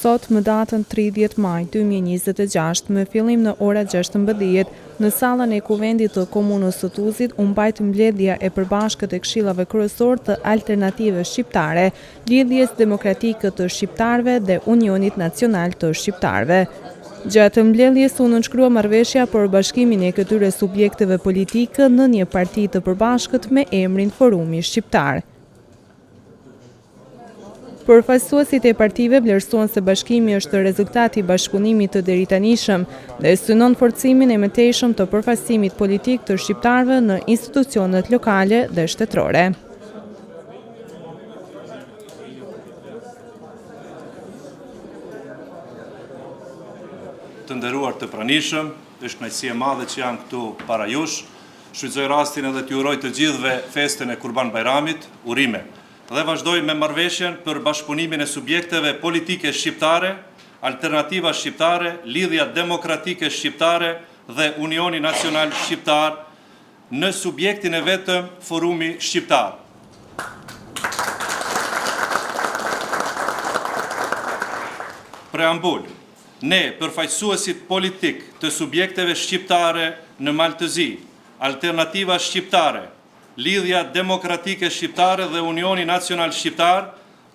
sot më datën 30 maj 2026 me fillim në ora 16 në sallën e Kuvendit të Komunës së Tuzit u mbajt mbledhja e përbashkët e këshillave kryesor të Alternativës Shqiptare, Lidhjes Demokratike të Shqiptarëve dhe Unionit Nacional të Shqiptarëve. Gjatë mbledhjes u nënshkrua marrëveshja për bashkimin e këtyre subjekteve politike në një parti të përbashkët me emrin Forumi Shqiptar. Përfaqësuesit e partive vlerësuan se bashkimi është rezultati i bashkëpunimit të deritanishëm dhe synon forcimin e mëtejshëm të përfaqësimit politik të shqiptarëve në institucionet lokale dhe shtetërore. Të nderuar të pranishëm, është kënaqësi e madhe që janë këtu para jush. Shfrytëzoj rastin edhe t'ju uroj të gjithëve festën e Kurban Bajramit, urime. Dhe vazhdoj me marrëveshjen për bashkëpunimin e subjekteve politike shqiptare, Alternativa Shqiptare, Lidhja Demokratike Shqiptare dhe Unioni Nacional Shqiptar në subjektin e vetëm Forumi Shqiptar. Preambull. Ne, përfaqësuesit politik të subjekteve shqiptare në Maltëzi, Alternativa Shqiptare, Lidhja Demokratike Shqiptare dhe Unioni Nacional Shqiptar,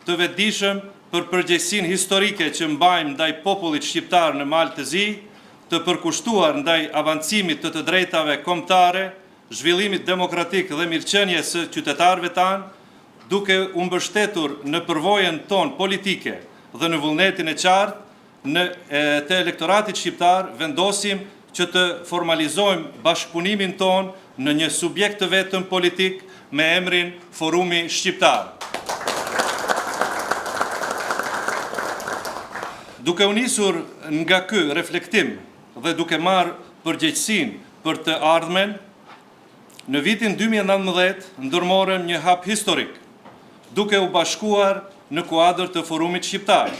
të vetëdijshëm për përgjegjësinë historike që mbajmë ndaj popullit shqiptar në Malë të Zi, të përkushtuar ndaj avancimit të drejtave kombëtare, zhvillimit demokratik dhe mirëqenies së qytetarëve tanë, duke u mbështetur në përvojën tonë politike dhe në vullnetin e qartë të elektoratit shqiptar, vendosim që të formalizojmë bashkëpunimin tonë në një subjekt të vetëm politik me emrin Forumi Shqiptar. Duke u nisur nga ky reflektim dhe duke marrë përgjegjësinë për të ardhmen, në vitin 2019 ndërmorëm një hap historik, duke u bashkuar në kuadër të Forumit Shqiptar,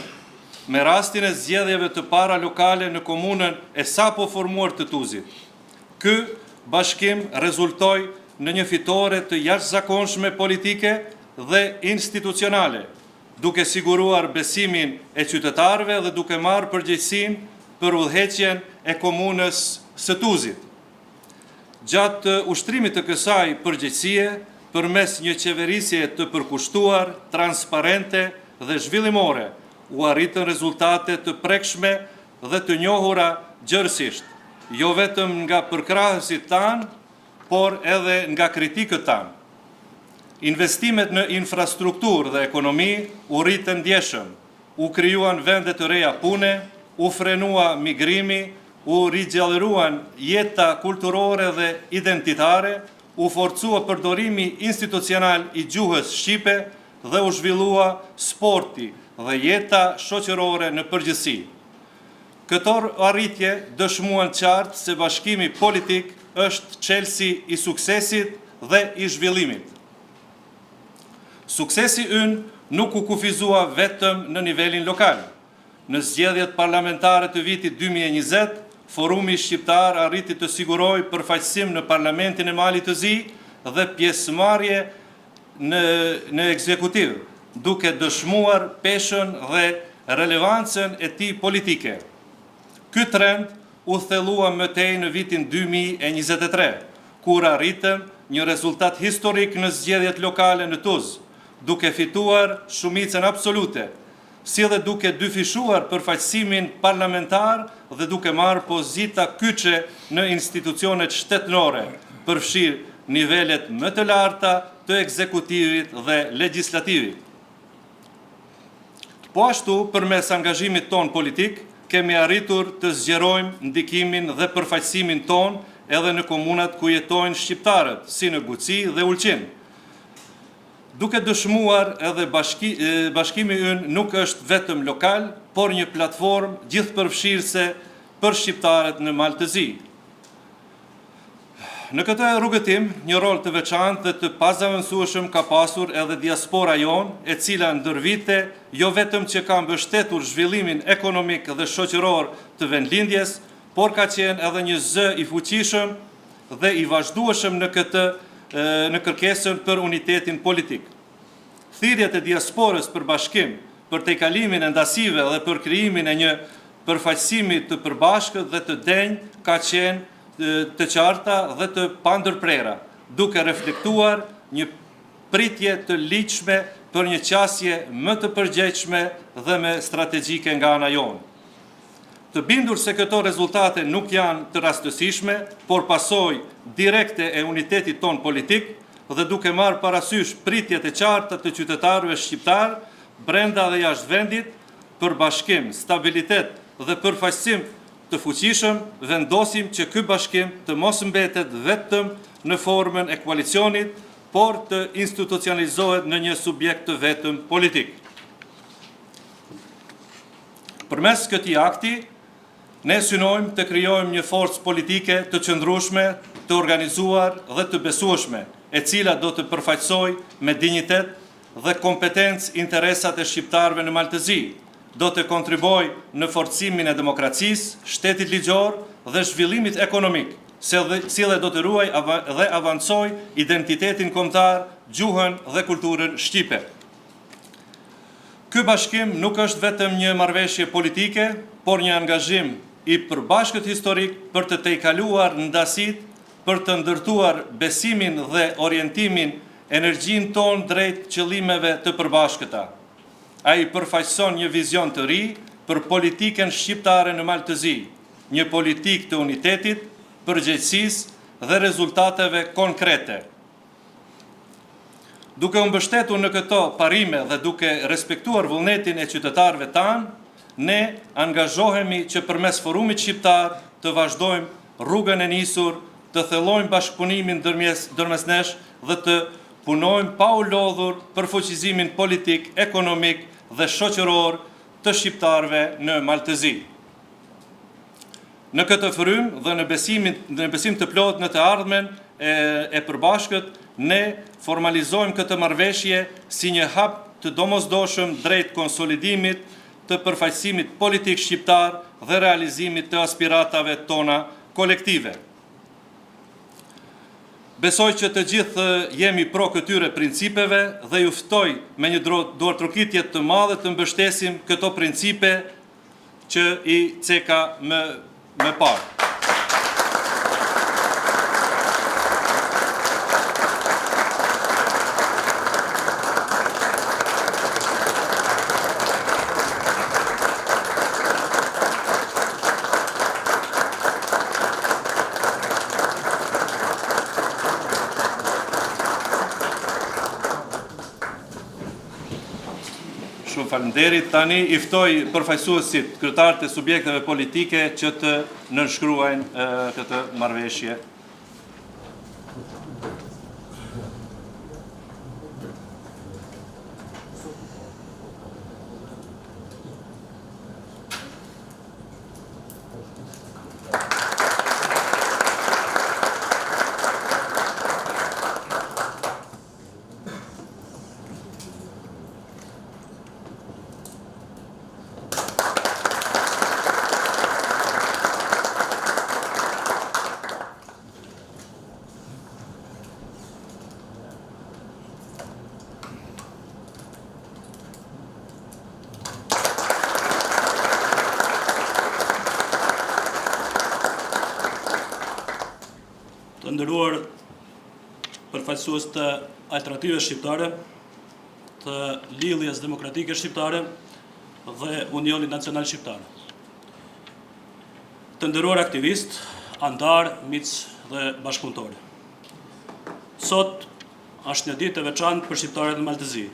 me rastin e zgjedhjeve të para lokale në komunën e sapo formuar të Tuzit. Ky bashkim rezultoi në një fitore të jashtëzakonshme politike dhe institucionale, duke siguruar besimin e qytetarëve dhe duke marrë përgjegjësinë për udhëheqjen e komunës së Tuzit. Gjatë ushtrimit të kësaj përgjegjësie, përmes një qeverisje të përkushtuar, transparente dhe zhvillimore, u arritën rezultate të prekshme dhe të njohura gjërësisht, jo vetëm nga përkrahësit tanë, por edhe nga kritikët tanë. Investimet në infrastrukturë dhe ekonomi u rritën ndjeshëm, u krijuan vende të reja pune, u frenua migrimi, u rigjallëruan jeta kulturore dhe identitare, u forcua përdorimi institucional i gjuhës shqipe dhe u zhvillua sporti dhe jeta shoqërore në përgjithësi. Këto arritje dëshmuan qartë se bashkimi politik është çelësi i suksesit dhe i zhvillimit. Suksesi ynë nuk u kufizua vetëm në nivelin lokal. Në zgjedhjet parlamentare të vitit 2020, Forumi Shqiptar arriti të sigurojë përfaqësim në Parlamentin e Malit të Zi dhe pjesëmarrje në ekzekutiv, duke dëshmuar peshën dhe relevancën e tij politike. Ky trend u thellua më tej në vitin 2023, kur arritëm një rezultat historik në zgjedhjet lokale në Tuzë, duke fituar shumicën absolute, si dhe duke dyfishuar përfaqësimin parlamentar dhe duke marrë pozita kyçe në institucionet shtetërore, përfshirë nivelet më të larta të ekzekutivit dhe legjislativit. Po ashtu, përmes angazhimit ton politik, kemi arritur të zgjerojmë ndikimin dhe përfaqësimin ton edhe në komunat ku jetojnë shqiptarët, si në Guci dhe Ulqin. Duke dëshmuar edhe bashkimi ynë nuk është vetëm lokal, por një platformë gjithëpërfshirëse për shqiptarët në Malë të Zi. Në këtë rrugëtim, një rol të veçantë dhe të pazavendësueshëm ka pasur edhe diaspora jonë, e cila ndër vite jo vetëm që ka mbështetur zhvillimin ekonomik dhe shoqëror të vendlindjes, por ka qenë edhe një zë i fuqishëm dhe i vazhdueshëm në kërkesën për unitetin politik. Thirrjet e diasporës për bashkim për tejkalimin e ndasive dhe për krijimin e një përfaqësimi të përbashkët dhe të denjë ka qenë të qarta dhe të pandërprera, duke reflektuar një pritje të ligjshme për një qasje më të përgjegjshme dhe me strategjike nga ana jonë. Të bindur se këto rezultate nuk janë të rastësishme, por pasojë direkte e unitetit ton politik dhe duke marrë parasysh pritjet e qarta të qytetarëve shqiptar brenda dhe jashtë vendit për bashkim, stabilitet dhe përfaqësim të fuqishëm, vendosim që ky bashkim të mos mbetet vetëm në formën e koalicionit, por të institucionalizohet në një subjekt të vetëm politik. Përmes këtij akti, ne synojmë të krijojmë një forcë politike të qëndrueshme, të organizuar dhe të besueshme, e cila do të përfaqësojë me dinjitet dhe kompetencë interesat e shqiptarëve në Maltëzi, do të kontribuojë në forcimin e demokracisë, shtetit ligjor dhe zhvillimit ekonomik, si dhe do të ruaj dhe avancoj identitetin kombëtar, gjuhën dhe kulturën shqipe. Ky bashkim nuk është vetëm një marrëveshje politike, por një angazhim i përbashkët historik për të tejkaluar ndasit, për të ndërtuar besimin dhe orientimin energjinë tonë drejt qëllimeve të përbashkëta. Ai përfaqëson një vizion të ri për politikën shqiptare në Maltëzi, një politikë të unitetit, përgjegjësisë dhe rezultateve konkrete. Duke u mbështetur në këto parime dhe duke respektuar vullnetin e qytetarëve tanë, ne angazhohemi që përmes forumit shqiptar të vazhdojmë rrugën e nisur, të thellojmë bashkëpunimin ndërmes nesh dhe të punojmë pa u lodhur për fuqizimin politik, ekonomik dhe shoqëror të shqiptarëve në Maltëzi. Në këtë frymë dhe në besim të plot në të ardhmen e përbashkët, ne formalizojmë këtë marrëveshje si një hap të domosdoshëm drejt konsolidimit të përfaqësimit politik shqiptar dhe realizimit të aspiratave tona kolektive. Besoj që të gjithë jemi pro këtyre principeve dhe ju ftoj me një duartrokitje të madhe të mbështesim këto principe që i ceka më parë. Shumë faleminderit. Tani i ftoj përfaqësuesit, kryetarët e subjekteve politike që të nënshkruajnë këtë marrëveshje. Të nderuar përfaqësues të Alternativës Shqiptare, të Lidhjes Demokratike Shqiptare dhe Unionit Nacional Shqiptar. Të nderuar aktivist, antar, miq dhe bashkëpunëtor. Sot është një ditë e veçantë për shqiptarët në Maltëzi.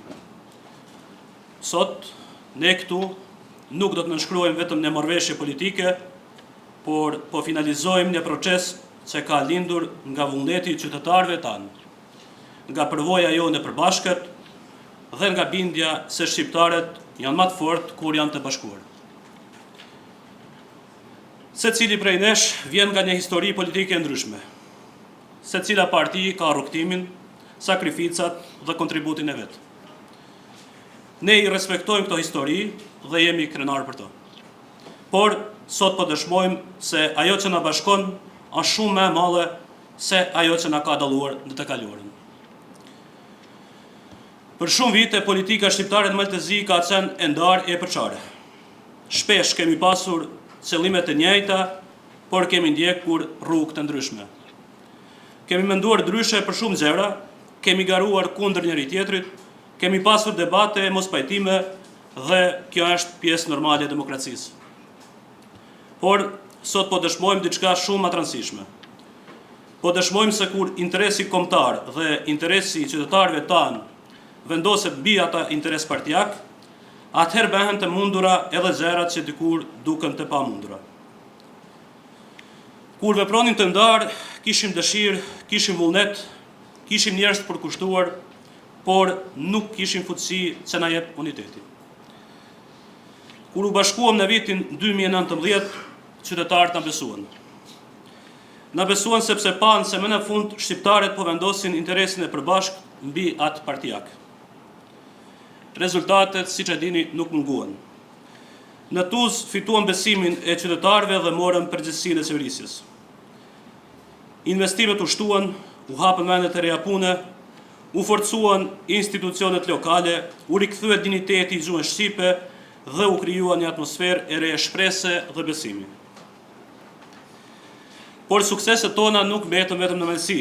Sot ne këtu nuk do të nënshkruajmë vetëm një marrëveshje politike, por po finalizojmë një proces që ka lindur nga vullneti i qytetarëve tanë, nga përvoja jonë e përbashkët dhe nga bindja se shqiptarët janë më të fortë kur janë të bashkuar. Secili prej nesh vjen nga një histori politike ndryshme. Secila parti ka rrugtimin, sakrificat dhe kontributin e vet. Ne i respektojmë këto histori dhe jemi krenar për to. Por sot po dëshmojmë se ajo që na bashkon është shumë më e madhe se ajo që na ka dalluar në të kaluarën. Për shumë vite, politika shqiptare në Maltezi ka qenë e ndarë e përçare. Shpesh kemi pasur qëllimet e njëjta, por kemi ndjekur rrugë të ndryshme. Kemi menduar ndryshe për shumë gjëra, kemi garuar kundër njëri tjetrit, kemi pasur debate e mospajtime dhe kjo është pjesë normale e demokracisë. Por sot po dëshmojmë diçka shumë më të rëndësishme. Po dëshmojmë se kur interesi kombëtar dhe interesi i qytetarëve tanë vendoset mbi ata interes partijak, atëherë bëhen të mundura edhe gjërat që dikur duken të pamundura. Kur vepronin të ndarë, kishim dëshirë, kishim vullnet, kishim njerëz të përkushtuar, por nuk kishim fuqësi që na jep uniteti. Kur u bashkuam në vitin 2019, qytetarët na besuan. Na besuan sepse panë se më në fund shqiptarët po vendosin interesin e përbashkët mbi atë partijak. Rezultatet, siç e dini, nuk munguan. Në Tuzë fituan besimin e qytetarëve dhe morën përgjegjësinë e qeverisjes. Investimet u shtuan, u hapën vendet e reja pune, u forcuan institucionet lokale, u rikthyet diniteti i gjuhës shqipe dhe u krijuan një atmosferë e re shprese dhe besimi. Por sukseset tona nuk mbetën vetëm në Maltezi.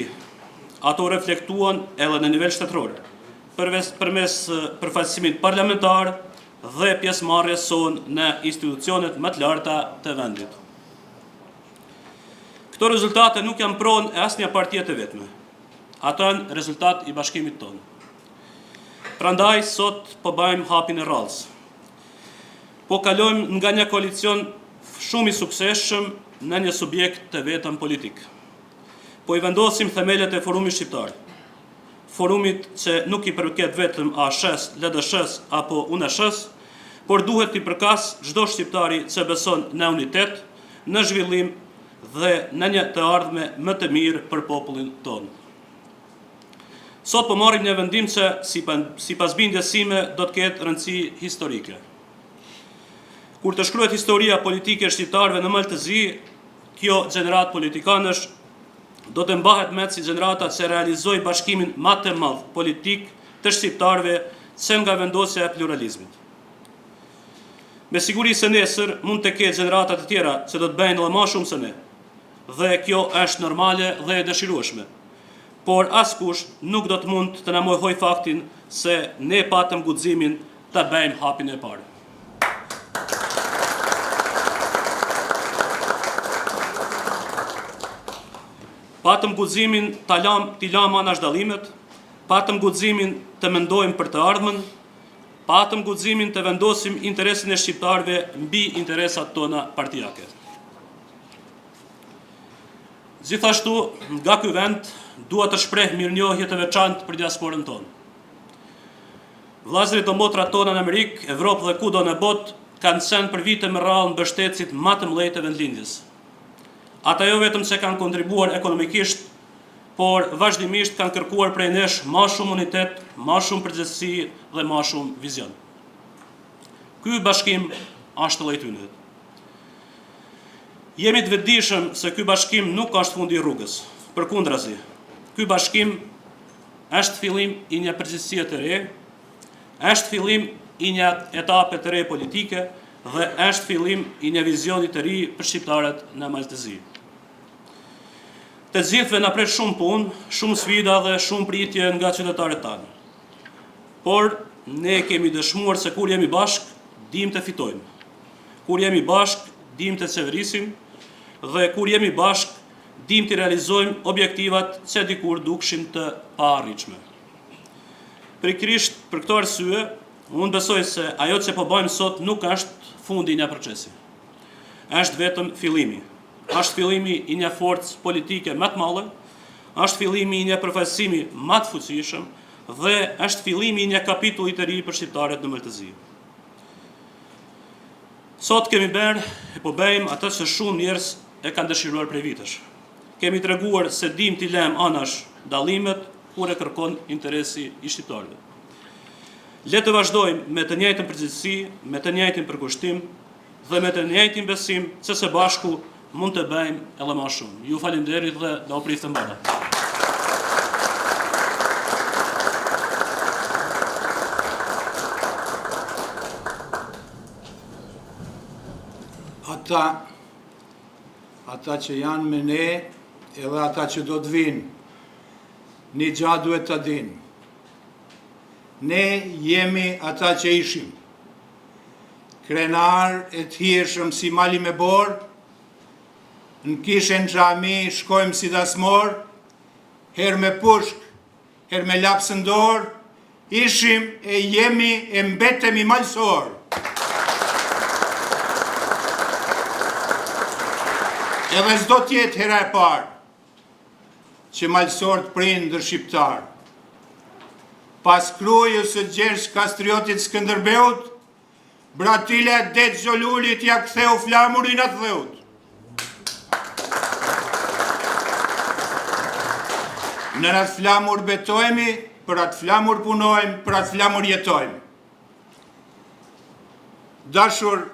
Ato reflektuan edhe në nivel shtetëror, përmes përfaqësimit parlamentar dhe pjesëmarrjes sonë në institucionet më të larta të vendit. Këto rezultate nuk janë pronë e asnjë partie të vetme. Ato janë rezultat i bashkimit tonë. Prandaj sot po bëjmë hapin e rrallës. Po kalojmë nga një koalicion shumë i suksesshëm në një subjekt të vetëm politik. Po i vendosim themelet e Forumit Shqiptar. Forumit që nuk i përket vetëm ASH-s, LDSH-s apo UNSH-s, por duhet t'i përkas çdo shqiptari që beson në unitet, në zhvillim dhe në një të ardhme më të mirë për popullin tonë. Sot po marrim një vendim që sipas bindjes sime do të ketë rëndësi historike. Kur të shkruhet historia politike e shqiptarëve në Maltezi, kjo gjenerat politikanësh do të mbahet me si gjenerata që realizoi bashkimin më të madh politik të shqiptarëve që nga vendosja e pluralizmit. Me siguri se nesër mund të ketë gjenerata të tjera që do të bëjnë edhe më shumë se ne. Dhe kjo është normale dhe e dëshirueshme. Por askush nuk do të mund të na mohojë faktin se ne patëm guximin ta bëjmë hapin e parë. Patëm guximin t'i lam anash dallimet, patëm guximin të mendojmë për të ardhmen, patëm guximin të vendosim interesin e shqiptarëve mbi interesat tona partijake. Gjithashtu, nga ky vend dua të shpreh mirënjohje të veçantë për diasporën tonë. Vllazërit dhe motrat tona në Amerikë, Evropë dhe kudo në botë kanë qenë për vite me radhë mbështetësit më të mëdhenj të vendlindjes. Ata jo vetëm se kanë kontribuar ekonomikisht, por vazhdimisht kanë kërkuar prej nesh më shumë unitet, më shumë përgjegjësi dhe më shumë vizion. Ky bashkim është lloj tyre. Jemi të vetëdijshëm se ky bashkim nuk është fundi i rrugës. Përkundrazi, ky bashkim është fillim i një përgjegjësie të re, është fillim i një etape të re politike dhe është fillim i një vizioni të ri për shqiptarët në Maltezi. Të gjithëve na pret shumë punë, shumë sfida dhe shumë pritje nga qytetarët tanë. Por ne kemi dëshmuar se kur jemi bashk, dim të fitojmë. Kur jemi bashk, dim të qeverisim dhe kur jemi bashk, dim të realizojmë objektivat që dikur dukshin të paarritshme. Pikërisht për këto arsye, unë besoj se ajo që po bëjmë sot nuk është fundi i një procesi. Është vetëm fillimi. Është fillimi i një forcë politike më të madhe, është fillimi i një përfaqësimi më të fuqishëm dhe është fillimi i një kapitulli të ri për shqiptarët në Maltezi. Sot kemi bërë e po bëjmë atë që shumë njerëz e kanë dëshiruar prej vitesh. Kemi treguar se dim t'i lëm anash dallimet kur e kërkon interesi i shqiptarëve. Le të vazhdojmë me të njëjtën përgjegjësi, me të njëjtin përkushtim dhe me të njëjtin besim se së bashku mund të bëjmë edhe më shumë. Ju faleminderit dhe do u pritëm bota. ata që janë me ne, edhe ata që do të vinë, një gjatë duhet të dinë. Ne jemi ata që ishim. Krenar e të hirshëm si mali me borë, në kishen xhami shkojmë si dasmor, her me pushk, her me lapsë në dorë, ishim e jemi e mbetemi malsor. Edhe s'do tjetë hera e parë që malsor të prindër shqiptar. Pas krujës së Gjergj Kastriotit Skënderbeut, Bratile Det Xholulit ja ktheu flamurin atë dheut. Në atë flamur betojmë, për atë flamur punojmë, për atë flamur jetojmë. Dashur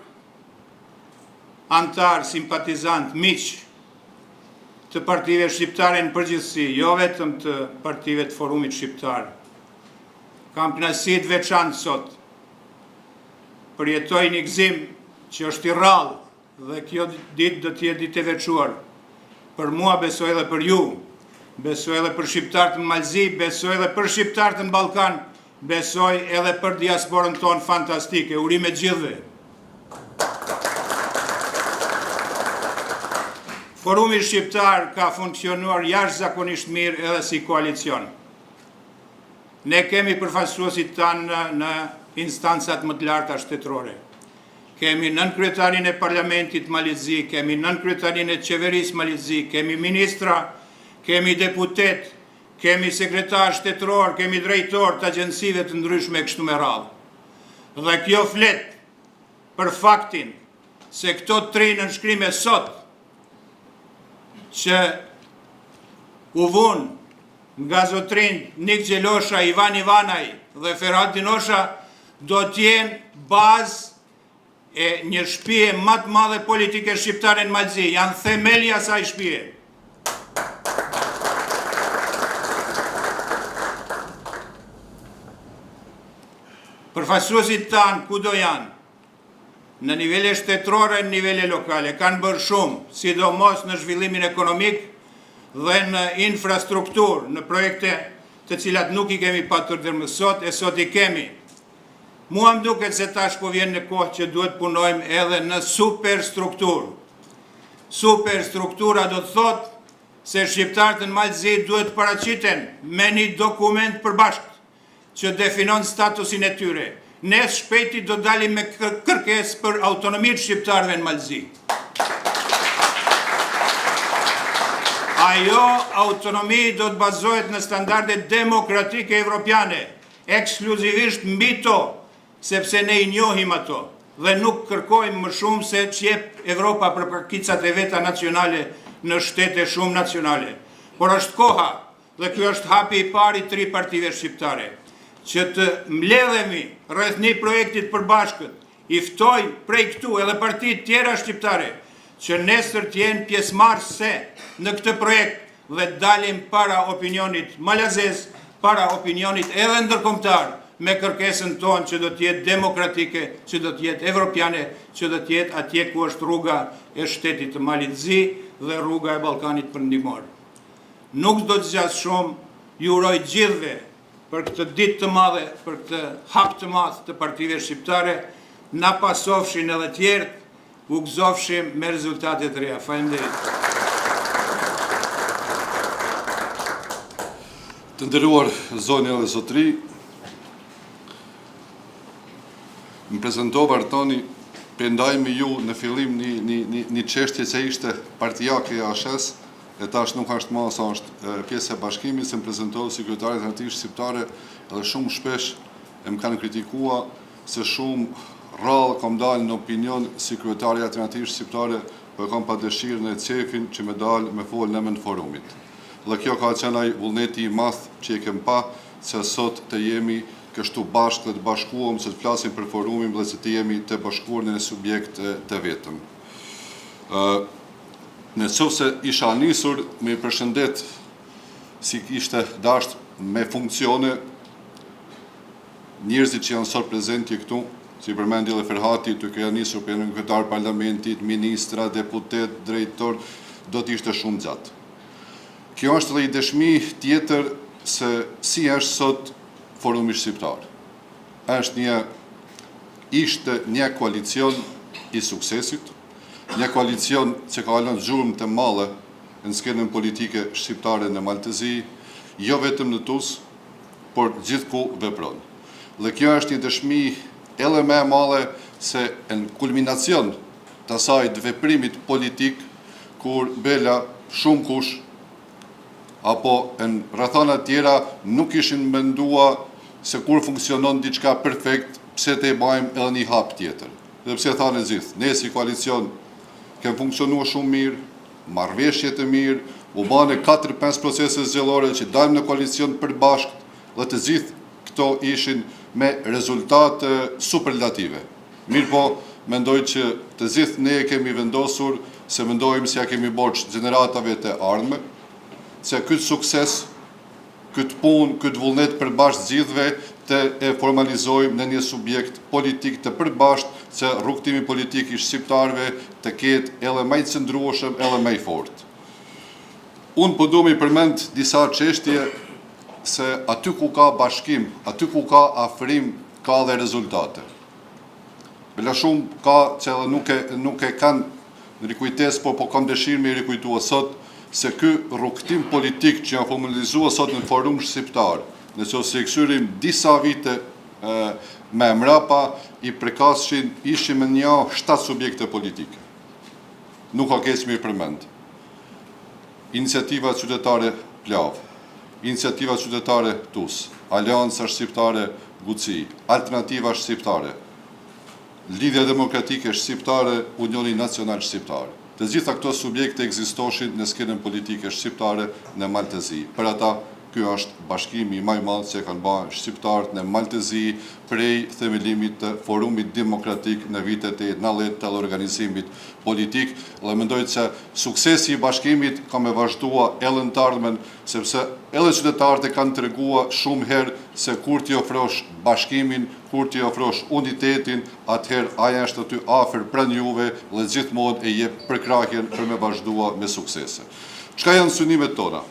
antar, simpatizant, miq të partive shqiptare në përgjithësi, jo vetëm të partive të Forumit Shqiptar. Kam kënaqësi të veçantë sot. Përjetoj një gëzim që është i rrallë dhe kjo ditë do të jetë ditë e veçuar. Për mua, besoj edhe për ju, besoj edhe për shqiptarët në Malzi, besoj edhe për shqiptarët në Ballkan, besoj edhe për diasporën tonë fantastike. Urime gjithëve. Forumi Shqiptar ka funksionuar jashtëzakonisht mirë edhe si koalicion. Ne kemi përfaqësuesit tanë në instancat më të larta shtetërore. Kemi nënkryetarin e parlamentit Malizzi, kemi nënkryetarin e qeverisë Malizzi, kemi ministra, kemi deputet, kemi sekretar shtetëror, kemi drejtor të agjensive të ndryshme kështu me radhë. Dhe kjo flet për faktin se këto tri nënshkrime sot që u vunë nga zotrin Nik Gjelosha, Ivan Ivanaj dhe Ferhat Dinosha do t'jenë bazë e një shtëpie më të madhe politike shqiptare në Malzi, janë themeli asaj shtëpie. Përfaqësuesit tanë kudo janë, në nivele shtetërore, në nivele lokale, kanë bërë shumë, sidomos në zhvillimin ekonomik dhe në infrastrukturë, në projekte të cilat nuk i kemi patur deri më sot, e sot i kemi. Mua më duket se tash po vjen në kohë që duhet punojmë edhe në superstrukturë. Superstruktura do të thotë se shqiptarët në Malzi duhet paraqiten me një dokument përbashkët që definon statusin e tyre. Ne shpejti do dalim me kërkesë për autonomi të shqiptarëve në Malzi. Ajo autonomi do të bazohet në standarde demokratike evropiane, ekskluzivisht mbi to, sepse ne i njohim ato dhe nuk kërkojmë më shumë se që jep Evropa për përkicat e veta nacionale në shtete shumë nacionale. Por është koha, dhe kjo është hapi i pari tri partive shqiptare, që të mbledhemi rreth një projektit përbashkët, i ftoj prej këtu edhe partit tjera shqiptare, që nesër t'jenë pjesëmarrëse në këtë projekt dhe dalim para opinionit malazez, para opinionit edhe ndërkombëtar, me kërkesën tonë që do t'jetë demokratike, që do t'jetë evropiane, që do t'jetë atje ku është rruga e shtetit të Malizzi dhe rruga e Ballkanit perëndimor. Nuk do të zgjas shumë, ju uroj gjithëve për këtë ditë të madhe, për këtë hap të madh të partive shqiptare, na pasofshin edhe tjerë, u gëzofshim me rezultate të reja. Faleminderit. Të nderuar zonja dhe zotri, më prezentova Artoni, pendaj me ju në fillim një çështje që ishte partijake e ASH-s, e tash nuk është më sa është pjesë e bashkimit, se më prezentova sekretari alternativë shqiptare, edhe shumë shpesh e më kanë kritikua se shumë rrallë kam dalë në opinion sekretari alternativë shqiptare, po e kam pa dëshirën e cefin që me dalë me folë në emër forumit. Dhe kjo ka qenë ai vullneti i madh që e kem pa, se sot të jemi kështu bashkë dhe të bashkuam, se të flasim për forumin dhe se të jemi të bashkuar në subjekt të vetëm. Në qoftë se isha nisur me i përshëndet si ishte dasht me funksione njerëzit që janë sot prezenti këtu, si përmendi dhe Ferhati, të kërja njësur për në kryetar parlamentit, ministra, deputet, drejtor, do t'ishte shumë gjatë. Kjo është dhe i dëshmi tjetër se si është sot forumi shqiptar. Ishte një koalicion i suksesit, një koalicion që ka lënë zhurmë të madhe në skenën politike shqiptare në Maltezi, jo vetëm në Tus, por gjithku vepron. Dhe kjo është një dëshmi edhe më e madhe se në kulminacion të asaj të veprimit politik, kur bela shumë kush, apo në rrethana tjera nuk ishin mendua se kur funksionon diçka perfekt, pse të e bajmë edhe një hap tjetër. Dhe pse thanë e gjithë, ne si koalicion kemë funksionua shumë mirë, marrëveshje të mirë, u bane 4-5 procese zgjedhore që dajmë në koalicion përbashkët, dhe të gjithë këto ishin me rezultate superlative. Mirë po, mendoj që të gjithë ne kemi vendosur se mendojmë se ja kemi borxh gjeneratave të ardhme, se këtë sukses, këtë punë, këtë vullnet përbashkët gjithëve të e formalizojmë në një subjekt politik të përbashkët që rrugtimi politik i shqiptarëve të ketë edhe më i qëndrueshëm, edhe më i fortë. Unë po du me i përmend disa çështje se aty ku ka bashkim, aty ku ka afrim, ka dhe rezultate. Bela shumë ka që edhe nuk e kanë në rikujtes, po kam dëshirë me i rikujtua sot, se ky rrugtim politik që janë formalizua sot në forum shqiptar, nëse ose i këshyrim disa vite me mrapa, i prekashin ishim në një 7 subjekte politike. Nuk ka keq me i përmend. Iniciativa qytetare Plav, Iniciativa qytetare TUS, Aleanca Shqiptare Guci, Alternativa Shqiptare, Lidhja Demokratike Shqiptare, Unioni Nacional Shqiptare. Të gjitha këto subjekte ekzistoshin në skenën politike shqiptare në Maltezi. Për ata, ky është bashkimi më i madh që kanë bërë shqiptarët në Maltezi prej themelimit të forumit demokratik në vitet e 90 të organizimit politik, dhe mendoj se suksesi i bashkimit ka me vazhdua edhe në të ardhmen, sepse edhe qytetarët e kanë treguar shumë herë se kur t'i ofrosh bashkimin, kur t'i ofrosh unitetin, atëherë aja është aty afër pranë juve dhe gjithmonë e jep përkrahjen për me vazhdua me suksese. Çka janë synimet tona?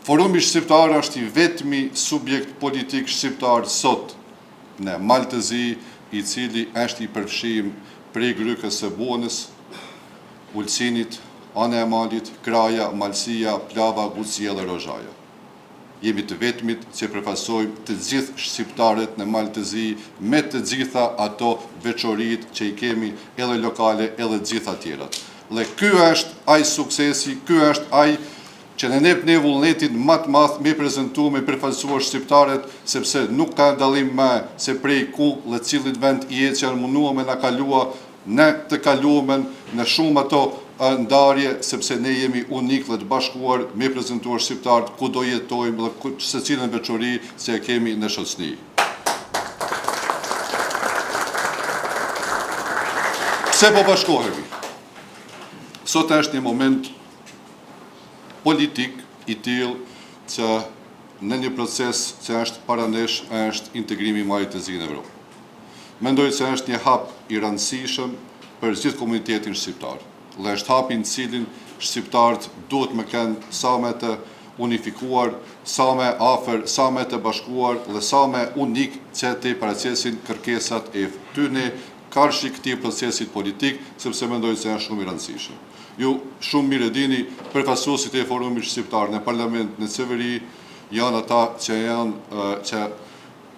Forumi shqiptar është i vetmi subjekt politik shqiptar sot në Maltezi, i cili është i përfshim prej Grykës së Buanës, Ulcinit, Ana e Malit, Kraja, Malësia, Plava, Gucia dhe Rozhaja. Jemi të vetmit që përfaqësojmë të gjithë shqiptarët në Maltezi me të gjitha ato veçoritë që i kemi edhe lokale edhe gjitha tjerat. Dhe ky është ai suksesi, ky është ai që në nep ne vullnetin më të madh me prezantu me përfaqësuar shqiptarët, sepse nuk ka dallim më se prej ku dhe cilit vend i jetë që janë munduar me na kalua, ne të kaluamen në shumë ato ndarje, sepse ne jemi unik dhe të bashkuar me prezantuar shqiptarët ku do jetojmë dhe secilën veçori që e kemi në shoqëni. Pse po bashkohemi? Sot është një moment politik i tillë që në një proces që është para nesh është integrimi i Maltezisë në Evropë. Mendoj se është një hap i rëndësishëm për gjithë komunitetin shqiptar. Dhe është hapi në cilin shqiptarët duhet me kenë sa me të unifikuar, sa me afër, sa me të bashkuar dhe sa me unik që të paraqesin kërkesat e tyre karshi këtij procesit politik, sepse mendoj se është shumë i rëndësishëm. Ju shumë mirë e dini, përfaqësuesit e forumit shqiptar në parlament, në qeveri, janë ata që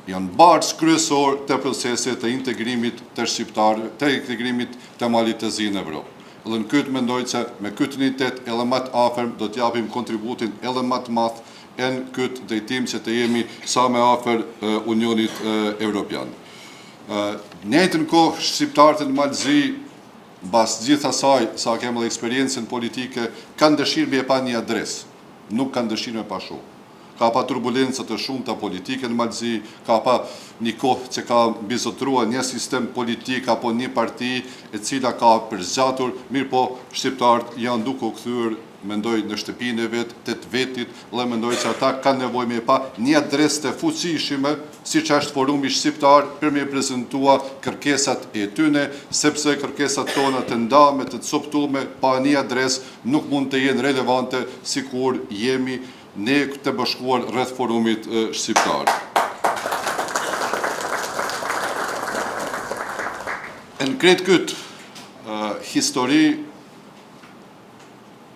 janë barës kryesor të procesit të integrimit të shqiptarëve, të integrimit të Maltezisë në Evropë. Dhe në këtë mendoj që me këtë unitet edhe më të afërm do t'japim kontributin edhe më të madh në këtë drejtim që të jemi sa më afër Unionit Evropian. Në njëjtën kohë shqiptarët në Maltezi, mbas gjithë asaj, sa kemë dhe eksperiencën politike, kanë dëshirë me e pa një adresë, nuk kanë dëshirë me pa shoh. ka pa turbulencat të shumta politike në Malzi, ka pa një kohë që ka bizotrua një sistem politik apo një parti e cila ka përzgjatur, mirë po shqiptarët janë duke u kthyer, mendoj në shtëpinë e vetë, të vetit, dhe mendoj që ata kanë nevojë me pa një adresë të fuqishme, siç është Forumi Shqiptar, për me prezantua kërkesat e tyre, sepse kërkesat tona të ndame, të coptuara pa një adresë nuk mund të jenë relevante sikur jemi ne të bashkuar rreth Forumit Shqiptar. Në kretë këtë histori,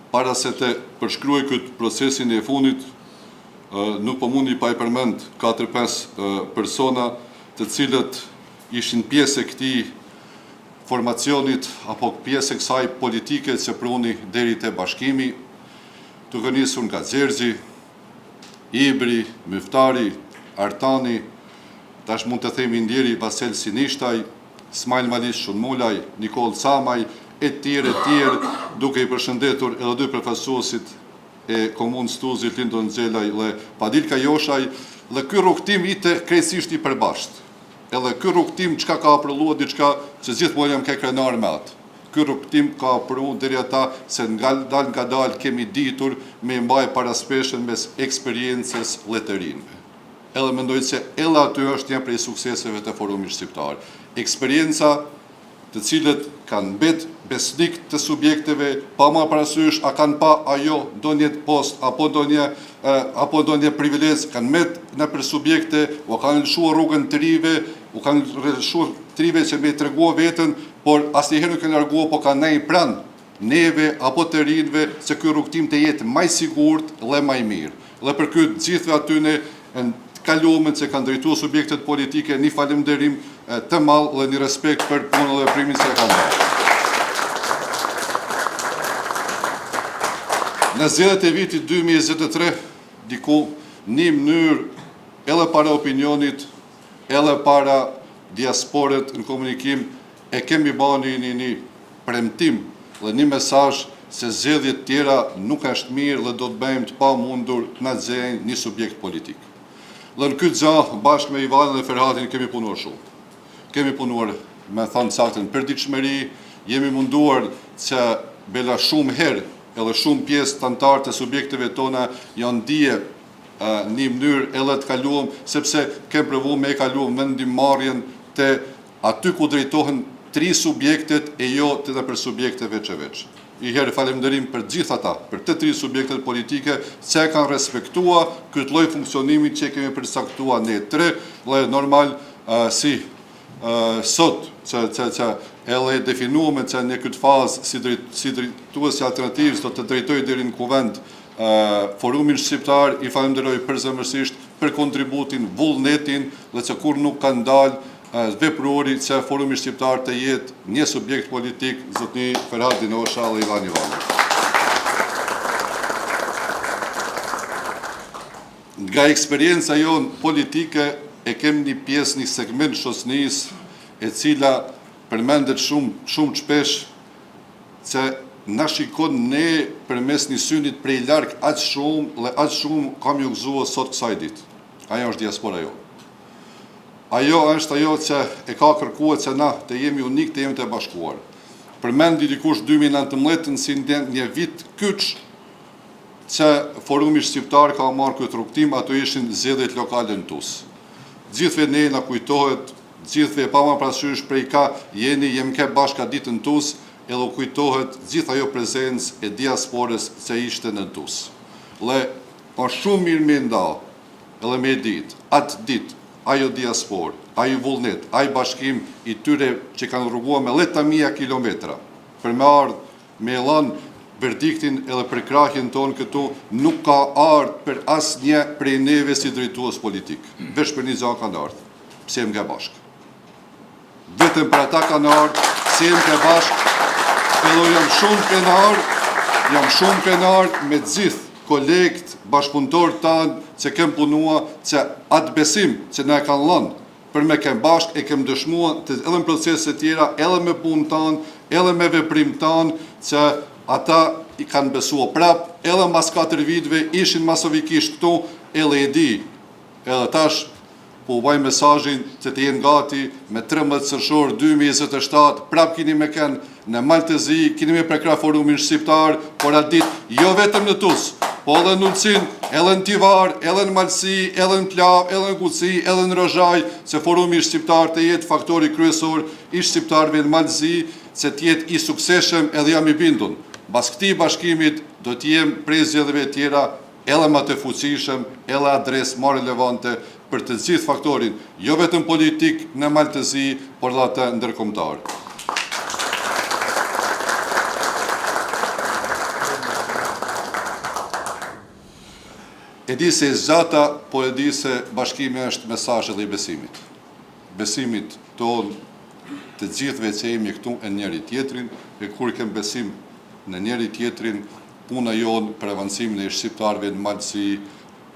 para se të përshkruaj këtë procesin e fundit, nuk po mundi pa i përmend 4-5 persona të cilët ishin pjesë e këtij formacionit apo pjesë e kësaj politike që pruni deri te bashkimi, duke nisur nga Xherxhi, Ibri, Myftari, Artani, tash mund të themi ndjeri Vasel Sinishtaj, Smajl Malish Shunmulaj, Nikol Camaj, e tjerë, duke i përshëndetur edhe dy përfaqësuesit e komunës Tuzit, Lindon Xhelaj dhe Padilka Joshaj, dhe ky rrugtim ishte krejtësisht i përbashkët. Edhe ky rrugtim çka ka aprulluar diçka që gjithmonë jam ke krenar me atë. Ky rrugtim ka aprulluar deri ata se nga dal kemi ditur me mbaj paraspeshën mes eksperiencës dhe të rinjve. Edhe mendoj se edhe aty është një prej sukseseve të Forumit Shqiptar. Eksperienca të cilët kanë mbet besnik të subjekteve, pa marrë parasysh a kanë pa ajo ndonjë post apo ndonjë privilegj, kanë mbet në për subjekte, u kanë lëshuar rrugën të rive, u kanë lëshuar të rive që me treguar veten, por asnjëherë nuk kanë larguar, po kanë ndaj pranë neve apo të rinjve se ky rrugtim të jetë më i sigurt dhe më i mirë. Dhe për këtë gjithëve atyne kalumen që kanë drejtuar subjektet politike, një falënderim të madh dhe një respekt për punën dhe primin që kanë bërë. Në zgjedhjet e vitit 2023, diku një mënyrë edhe para opinionit, edhe para diasporet në komunikim, e kemi bani një premtim dhe një mesazh se zgjedhjet tjera nuk është mirë dhe do të bëjmë të pamundur të na nxjerrë një subjekt politik. Dhe në këtë gjah, bashkë me Ivanin dhe Ferhatin, kemi punuar shumë. Kemi punuar, me thënë saktën, përditshmëri, jemi munduar që bela shumë herë, edhe shumë pjesë të antarë të subjekteve tona janë dije një mënyrë edhe të kaluam, sepse kemë provu me e kaluam vendimarrjen të aty ku drejtohen 3 subjektet e jo të dhe për subjekte veç e veç. I herë falemnderim për gjithë ata, për të 3 subjektet politike që kanë respektua këtë lloj funksionimi që kemi përcaktuar ne 3, dhe normal si sot që edhe definuame që në këtë fazë si drejtuesi alternativës do të drejtoj deri në kuvend Forumin Shqiptar, i falenderoj përzemërsisht për kontributin, vullnetin dhe që kur nuk kanë dalë veprori që Forumi Shqiptar të jetë një subjekt politik, zotni Ferhat Dinosha dhe Ivan Ivanov. Nga eksperienca jonë politike e kem një pjesë, një segment shoqërisë e cila përmendet shumë shpesh që na shikon ne përmes një synit prej larg aq shumë dhe aq shumë kam ju gëzuar sot kësaj ditë. Ajo është diaspora jonë. Ajo është ajo që e ka kërkuar që na të jemi unik, të jemi të bashkuar. Përmendi dikush 2019 si një vit kyç që Forumi Shqiptar ka marrë këtë rrugtim, ato ishin zgjedhjet lokale në Tuz. Gjithëve ne na kujtohet, gjithëve pa marrë parasysh prej ka jemi ke bashka ditën në Tuz, edhe u kujtohet gjithë ajo prezencë e diasporës që ishte në Tuz. Dhe pa shumë mirë me nda, edhe me ditë, atë ditë, ajo diaspor, ajo vullnet, ajo bashkim i tyre që kanë rruguar me 10.000 kilometra, për me ardhë me elan verdiktin edhe për krahjen tonë këtu, nuk ka ardhë për asë një prej neve si drejtues politik. Vesh për një zonë kanë ardhë, pse jem ke bashkë. Vetëm për ata kanë ardhë, pse jem ke bashkë, edhe jam shumë krenar me gjithë kolegët, bashkëpunëtorë tanë që kem punua, që atë besim që ne kanë lënë për me kem bashkë, e kem dëshmua edhe në proceset tjera, edhe me punë tanë, edhe me veprim tanë, që ata i kanë besua prapë, edhe mas 4 viteve ishin masovikisht këtu, edhe e di, edhe tash, po baj mesazhin që të jenë gati me 13 qershor 2027, prap keni me kënë në Maltezi, keni me prekra forumin shqiptar, por atë ditë jo vetëm në Tus, po edhe në Ulcin, edhe në Tivar, edhe në Malsi, edhe në Plav, edhe në Kuci, edhe në Rozhaj, se forumi shqiptar të jetë faktori kryesor i shqiptarëve në Malzi, që të jetë i sukseshëm edhe jam i bindun. Bas këtij bashkimit do të jem prej zgjedhjeve tjera edhe më të fuqishëm, edhe adresë më relevante për të gjithë faktorin, jo vetëm politik në Maltezi, por edhe atë ndërkombëtar. E di se zgjata, por e di se bashkimi është mesazh edhe i besimit. Besimit ton të gjithëve që jemi këtu e njëri tjetrin, e kur kem besim në njëri tjetrin, puna jonë për avancimin e shqiptarëve në Maltezi,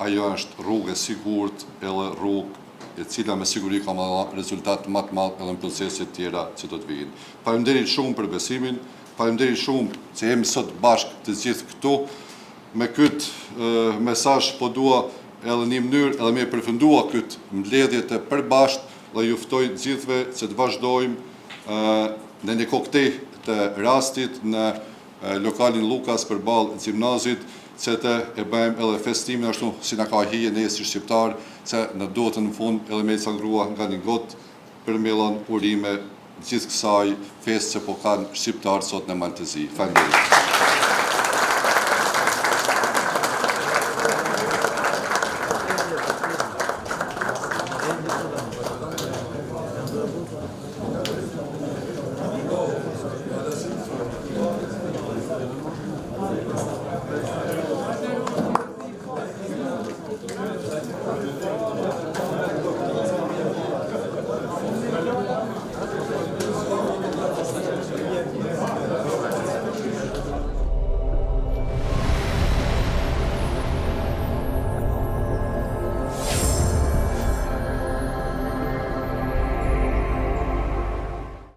ajo është rrugë e sigurt, edhe rrugë e cila me siguri ka marrë rezultat më të madh edhe në proceset tjera që do të vijnë. Faleminderit shumë për besimin, faleminderit shumë që jemi sot bashkë të gjithë këtu. Me këtë mesazh po dua edhe një mënyrë edhe me përfundua këtë mbledhje të përbashkët dhe ju ftoj të gjithëve që të vazhdojmë në një koktejl të rastit në lokalin Lukas përballë gjimnazit, që të e bëjmë edhe festimin ashtu si na ka hije ne si shqiptar, që në duhet në fund edhe me cangrua nga një gotë për mellon urime gjithë kësaj festë që po kanë shqiptarë sot në Maltezi. Faleminderit.